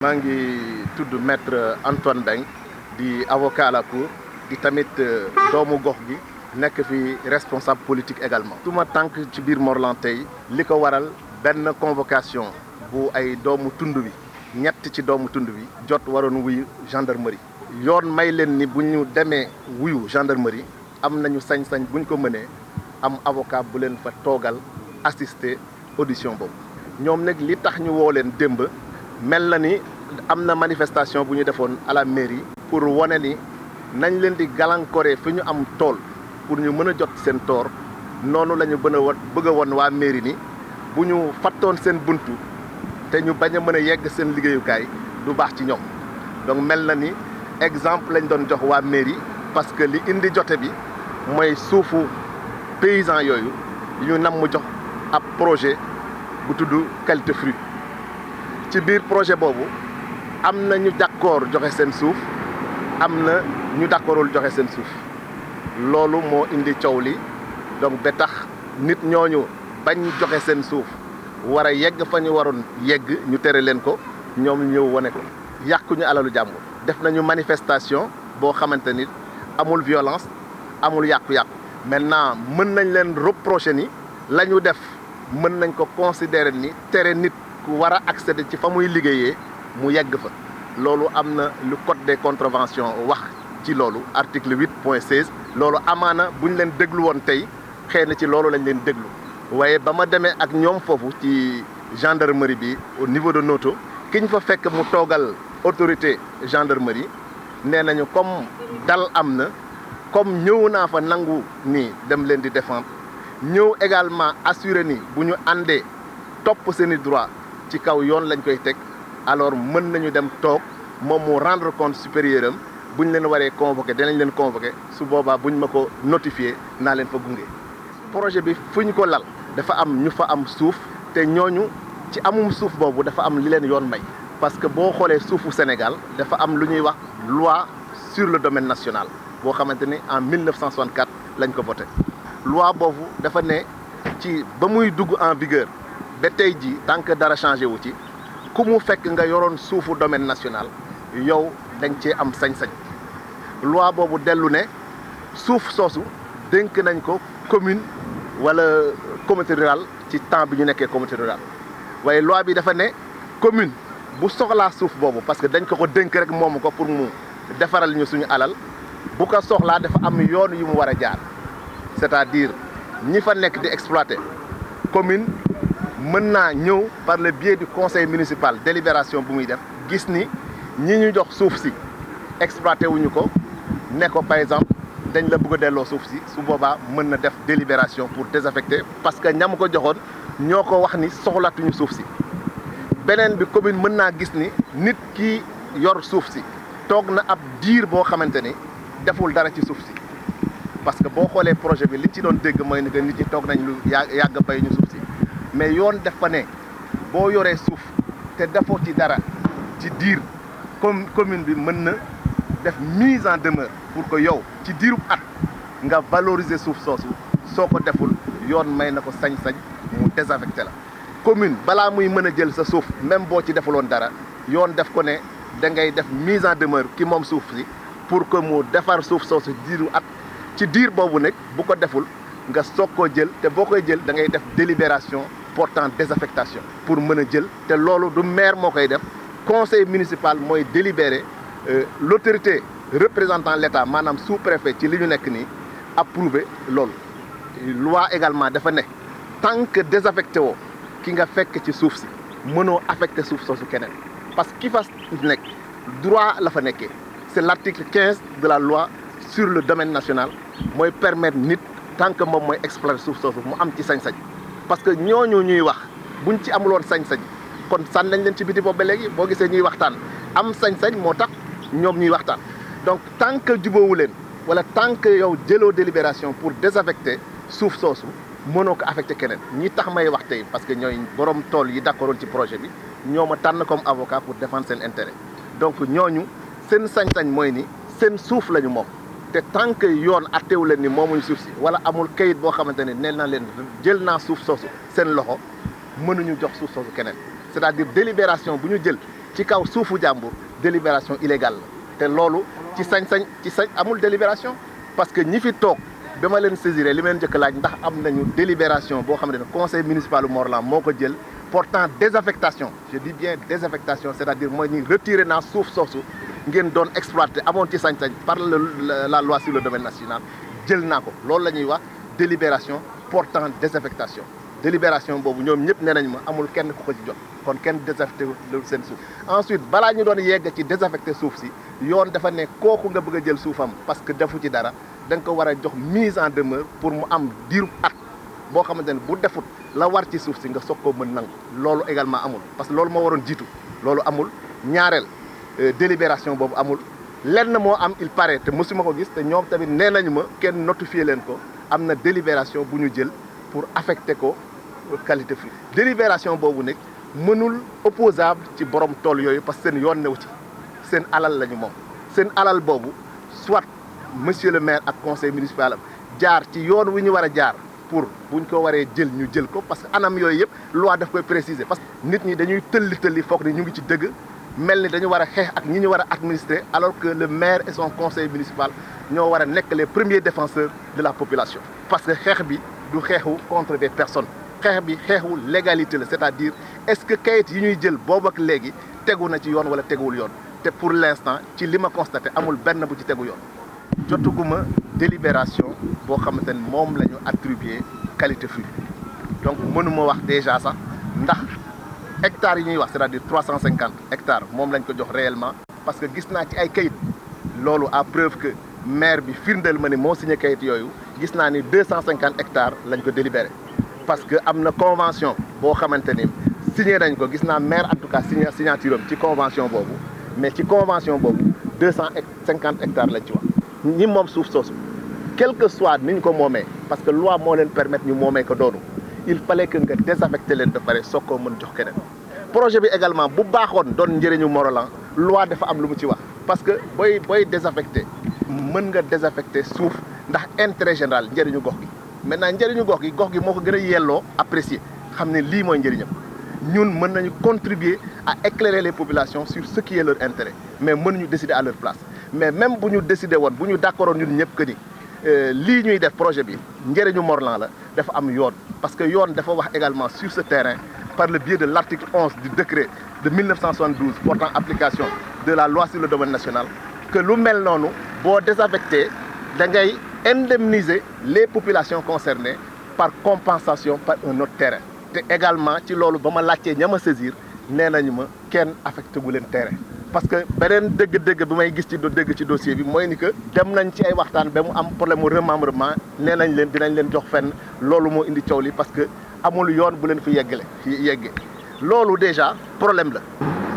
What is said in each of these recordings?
maa ngi tudd maître Antoine Beng di avocat à la cour di tamit doomu gox gi nekk fi responsable politique également. suma tànk ci biir Morlan tey li ko waral benn convocation bu ay doomu tund wi ñett ci doomu tund wi jot waroon wuyu gendarmerie. yoon may leen ni bu ñu demee wuyu gendarmerie am nañu sañ-sañ bu ñu ko mënee am avocat bu leen fa toogal assister audition boobu. ñoom nag li tax ñu woo leen démb. mel na ni am na manifestation bu ñu defoon à la mairie pour wane ni nañ leen di gàllankooree fi ñu am tool pour ñu mën a jot seen toor noonu la ñu bëgg a won waa mairie ni bu ñu fattoon seen buntu te ñu bañ a mën a yegg seen liggéeyukaay du baax ci ñoom. donc mel na ni exemple lañ doon jox waa mairie parce que li indi jote bi mooy suufu paysan yooyu ñu nam mu jox ab projet bu tudd qualité fruit. ci biir projet boobu am na ñu d'accord joxe seen suuf am na ñu d'accordul joxe seen suuf loolu moo indi coow li donc ba tax nit ñooñu bañ joxe seen suuf war a yegg fa ñu waroon yegg ñu tere leen ko ñoom ñëw wane ko yàquñu alalu jàmbur. def nañu manifestation boo xamante ni amul violence amul yàqu-yàqu. maintenant mën nañ leen reprocher ni la ñu def mën nañ ko considérer ni tere nit ku war a accéder ci fa muy liggéeyee mu yegg fa loolu am na lu code des contraventions wax ci loolu article 8.16 loolu amaana bu ñu leen déglu woon tey xëy na ci loolu lañ leen déglu waaye ba ma demee ak ñoom foofu ci gendarmerie bi au niveau de Noto ki ñu fa fekk mu toogal autorité gendarmerie nee nañu comme dal am na comme ñëw naa fa nangu nii dem leen di défendre ñëw également assurer ni bu ñu àndee topp seeni droit ci kaw yoon lañ koy teg alors mën nañu dem toog moom mu rendre compte supérieur am bu ñu leen waree convoqué danañ leen convoqué su boobaa bu ñu ma ko notifié naa leen fa gunge. projet bi fu ñu ko lal dafa am ñu fa am suuf te ñooñu ci amum suuf boobu dafa am li leen yoon may. parce que boo xoolee suufu Sénégal dafa am lu ñuy wax loi sur le domaine national boo xamante ni en 1964 lañ ko voté. loi boobu dafa ne ci ba muy dugg en vigueur. ba tey jii tant que dara changé wu ci ku mu fekk nga yoroon suufu domaine national yow dañ cee am sañ-sañ loi boobu dellu ne suuf soosu dénk nañ ko commune wala communauté rurale ci temps bi ñu nekkee communauté rurale waaye loi bi dafa ne commune bu soxlaa suuf boobu parce que dañ ko dénk rek moomu ko pour mu defaral ñu suñu alal bu ko soxlaa dafa am yoon yu mu war a jaar c'est-à-dire ñi fa nekk di exploiter commune mën naa ñëw par le biais du conseil municipal délibération bu muy def gis ni ñi ñu jox suuf si exploité wuñu ko ne ko par exemple dañ la bëgg a delloo suuf si su boobaa mën na def délibération pour désaffecter parce que ñam ko joxoon ñoo ko wax ni soxlatuñu suuf si. beneen bi commune mën naa gis ni nit ki yor suuf si toog na ab diir boo xamante ni deful dara ci suuf si parce que boo xoolee projet bi li ci doon dégg mooy ni que nit ñi toog nañ lu yàgg bay ñu suuf si. mais yoon def fa ne boo yoree suuf te defoo ci dara ci diir comme commune bi mën na def mise en demeure pour que yow ci diirub at nga valoriser suuf soosu soo ko deful yoon may na ko sañ-sañ mu désaffecté la. commune balaa muy mën a jël sa suuf même boo ci defuloon dara yoon def ko ne da ngay def mise en demeure ki moom suuf si pour que mu defar suuf soosu diiru at ci diir boobu nag bu ko deful nga soog koo jël te boo koy jël da ngay def délibération portant désaffectation pour mën a jël te loolu du maire moo koy def conseil municipal mooy délibéré l'autorité représentant l'État maanaam sous-préfet ci li ñu nekk nii approuvé loolu. loi également dafa ne tant que désaffecté woo ki nga fekk ci suuf si mënoo affecté suuf soosu keneen parce que ki fa nekk droit la fa nekkee c'est l'article 15 de la loi sur le domaine national mooy permettre nit tant que moom mooy exploiter suuf soosu mu am ci sañ-sañ. parce que ñooñu ñuy wax buñ ci amuloon sañ-sañ kon sànni nañ leen ci biti boobu ba léegi boo gisee ñuy waxtaan am sañ-sañ moo tax ñoom ñuy waxtaan donc tant que jubóowu leen wala tant que yow jëloo délibération pour désaffecter suuf soosu mënoo ko affecté keneen ñi tax may wax tey parce que ñooy borom tool yi d'accordoon ci projet bi ñoo ma tànn comme avocat pour défendre seen intérêt donc ñooñu seen sañ-sañ mooy ni seen suuf la ñu moom. te tant que yoon attewu leen ni moomuñ suuf si wala amul kayit boo xamante ne nee na leen jël naa suuf soosu seen loxo mënuñu jox suuf soosu keneen c'est-à-dire délibération bu ñu jël ci kaw suufu jàmbur délibération illégale la te loolu ci sañ-sañ amul délibération parce que ñi fi toog ba ma leen saisiré li ma leen njëkk laaj ndax am nañu délibération boo xam ne conseil municipal bu Morlan moo ko jël portant désaffectation je dis bien désaffectation c'est-à-dire mooy ñuy retirer naa suuf soosu ngeen doon exploité amoon ci sañ-sañ par la loi sur le domaine national jël naa ko loolu la ñuy wax délibération portant désaffectation délibération boobu ñoom ñëpp nee nañ ma amul kenn ku ko ci jot kon kenn désaffecté seen suuf ensuite balaa ñu doon yegg ci désaffecté suuf si yoon dafa ne kooku nga bëgg a jël suufam parce que defu ci dara da nga ko war a jox mise en demeure pour mu am diiru at boo xamante ne bu defut la war ci suuf si nga soog koo mën nangu loolu également amul parce que loolu moo waroon jiitu loolu amul ñaareel délibération boobu amul lenn moo am il paraît te mosuma ko gis te ñoom tamit nee nañu ma kenn notifié leen ko am na délibération bu ñu jël pour affecter ko qualité free délibération boobu nag mënul opposable ci borom tool yooyu parce que seen yoon newu ci seen alal la ñu moom seen alal boobu soit monsieur le maire ak conseil municipal am jaar ci yoon wi ñu war a jaar pour buñ ko waree jël ñu jël ko parce que anam yooyu yëpp loi daf koy préciser parce que nit ñi dañuy tëlli foog ni ñu ngi ci dëgg mel ni dañu war a xeex ak ñi ñu war a administrer alors que le maire et son conseil municipal ñoo war a nekk les premiers défenseurs de la population parce que xeex bi du xeexu contre des personnes xeex bi xeexu légalité la c'est-à-dire est-ce que kayit yi ñuy jël boobu ak léegi tegu na ci yoon wala teguwul yoon te pour l'instant ci li ma constaté amul benn bu ci tegu yoon jotuguma délibération boo xamante ne moom la ñu attribué qualité fruit donc mënuma wax déjà sax ndax hectares yi ñuy wax c'est-à-dire 350 hectares moom lañ ko jox réellement parce que gis naa ci ay kayit loolu à preuve que maire bi firndeel ma ne moo signé kayit yooyu gis naa ni 250 hectares lañ ko délibéré parce que am na convention boo xamante ni signé nañ ko gis naa maire en tout cas signature am ci convention boobu mais ci convention boobu 250 hectares lañ ci wax ñi moom suuf soosu quel que soit ni ñu ko moomee parce que loi moo leen permettre ñu moomee ko doonu il fallait que nga désaffecté leen ba pare soog koo mën jox keneen projet bi également bu baaxoon doon njëriñu Morolan loi dafa am lu mu ci wax parce que booy désaffecté mën nga désaffecté suuf ndax intérêt général njëriñu gox gi maintenant njëriñu gox gi moo ko gën a yelloo apprécier xam ne lii mooy njëriñam ñun mën nañu contribuer à éclairer les populations sur ce qui est leur intérêt mais mënuñu décider à leur place mais même bu ñu décider woon bu ñu d'accordoon ñun ñëpp que ni lii ñuy def projet bi njëriñu Morlan la dafa am yoon parce que yoon dafa wax également sur ce terrain par le biais de l'article 11 du décret de 1972 portant application de la loi sur le domaine national que lu mel noonu boo désaffecté da ngay indemniser les populations concernées par compensation par un autre terrain te également ci loolu ba ma laajtee ña ma saisir nee nañu ma kenn affecté gu leen terrain parce que beneen dëgg-dëgg bi may gis ci dëgg ci dossier bi mooy ni que dem nañ ci ay waxtaan ba mu am problème mu remembrement nee nañ leen dinañ leen jox fenn loolu moo indi coow li parce que amul yoon bu leen fi yeggee loolu déjà problème la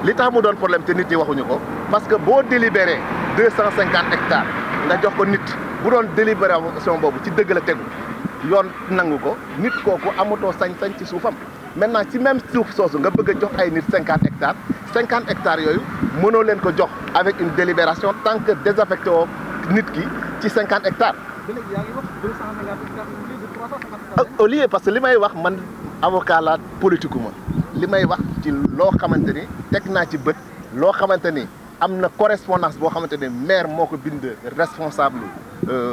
li tax mu doon problème te nit ñi waxuñu ko parce que boo délibéré 250 hectares nga jox ko nit bu doon délibération boobu ci dëgg la tegu yoon nangu ko nit kooku amatoo sañ-sañ ci suufam maintenant ci même suuf soosu nga bëgg a jox ay nit 50 hectares yooyu mënoo leen ko jox avec une délibération tant que désaffecté woo nit ki ci 50 hectares. au lieu parce que li may wax man avocat la politique ma li may wax ci loo xamante ni teg naa ci bët loo xamante ni am na correspondance boo xamante ni maire moo ko bind responsable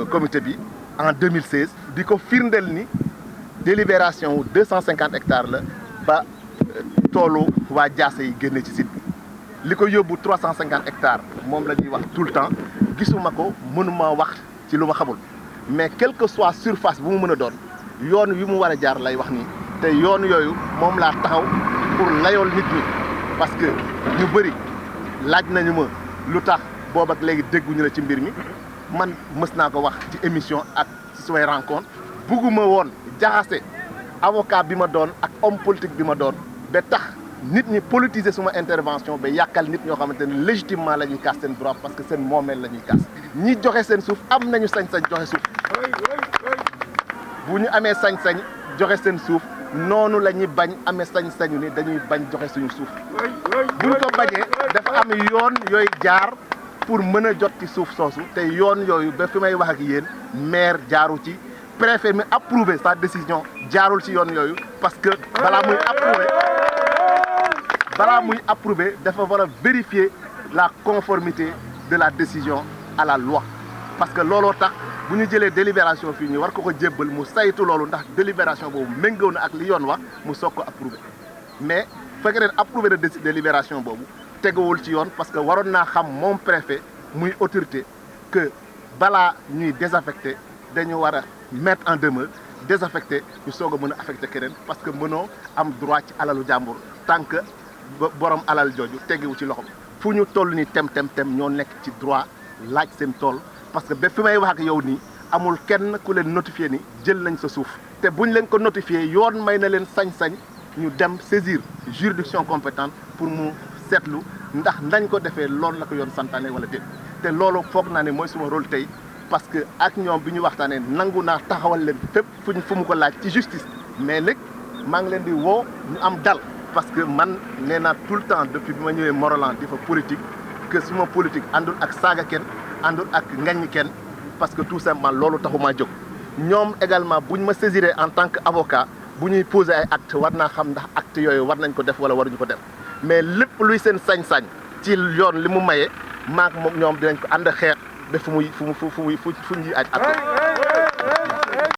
comité bi en 2016 di ko firndeel ni délibération wu 250 hectares la ba toolu waa Jaase yi génne ci site bi li ko yóbbu 350 hectares moom la ñuy wax tout le temps gisuma ko mënuma wax ci lu ma xamul mais quelle que soit surface bu mu mën a doon yoon wi mu war a jaar lay wax nii te yoon yooyu moom laa taxaw pour layool nit ñi parce que ñu bëri laaj nañu ma lu tax boobu ak léegi dégguñu la ci mbir mi man mës naa ko wax ci émission ak ci samay rencontre bugguma woon jaxase avocat bi ma doon ak homme politique bi ma doon ba tax nit ñi politiser suma intervention ba yàqal nit ñoo xamante ne légitimement la ñuy kaas seen droit parce que seen moomeel la ñuy kaas ñi joxe seen suuf am nañu sañ-sañ joxe suuf bu ñu amee sañ-sañ joxe seen suuf noonu la ñuy bañ amee sañ-sañu ni dañuy bañ joxe suñu suuf buñ ko bañee dafa am yoon yooyu jaar pour mën a jot ci suuf soosu te yoon yooyu ba fi may wax ak yéen maire jaaru ci préfet mi approuvé sa décision jaarul ci yoon yooyu parce que balaa muy approuvé balaa muy approuver dafa war a vérifier la conformité de la décision à la loi parce que looloo tax bu ñu jëlee délibération fii ñu war ko jébbal mu saytu loolu ndax délibération boobu méngoo na ak li yoon wax mu soog ko approuver mais fekkee ne approuver de délibération boobu teguwul ci yoon parce que waroon naa xam moom préfet muy autorité que balaa ñuy désaffecté dañu war a mettre en demeure désaffecté ñu soog a mën a affecté keneen parce que mënoo am droit ci alalu jàmbur tant que borom alal jooju tegewu ci loxom fu ñu toll ni tem ñoo nekk ci droit laaj seen tool parce que ba fi may wax ak yow nii amul kenn ku leen notifié ni jël nañ sa suuf te buñ leen ko notifié yoon may na leen sañ-sañ ñu dem saisir juridiction compétente pour mu seetlu ndax nañ ko defee loolu la ko yoon santaane wala déet te loolu foog naa ne mooy suma rôle tey parce que ak ñoom bi ñu waxtaanee nangu naa taxawal leen fépp fu mu ko laaj ci justice mais léegi maa ngi leen di woo ñu am dal parce que man nee naa tout le temps depuis bi ma ñëwee Morolan di fa politique que suma politique àndul ak saaga kenn àndul ak ngañ kenn parce que tout simplement loolu taxumaa jóg ñoom également buñ ma saisiré en tant que avocat bu ñuy poser ay acte war naa xam ndax acte yooyu war nañ ko def wala waruñu ko def mais lépp luy seen sañ-sañ ci yoon li mu maye maak moom ñoom dinañ ko ànd xeex ba fu ñuy aj acte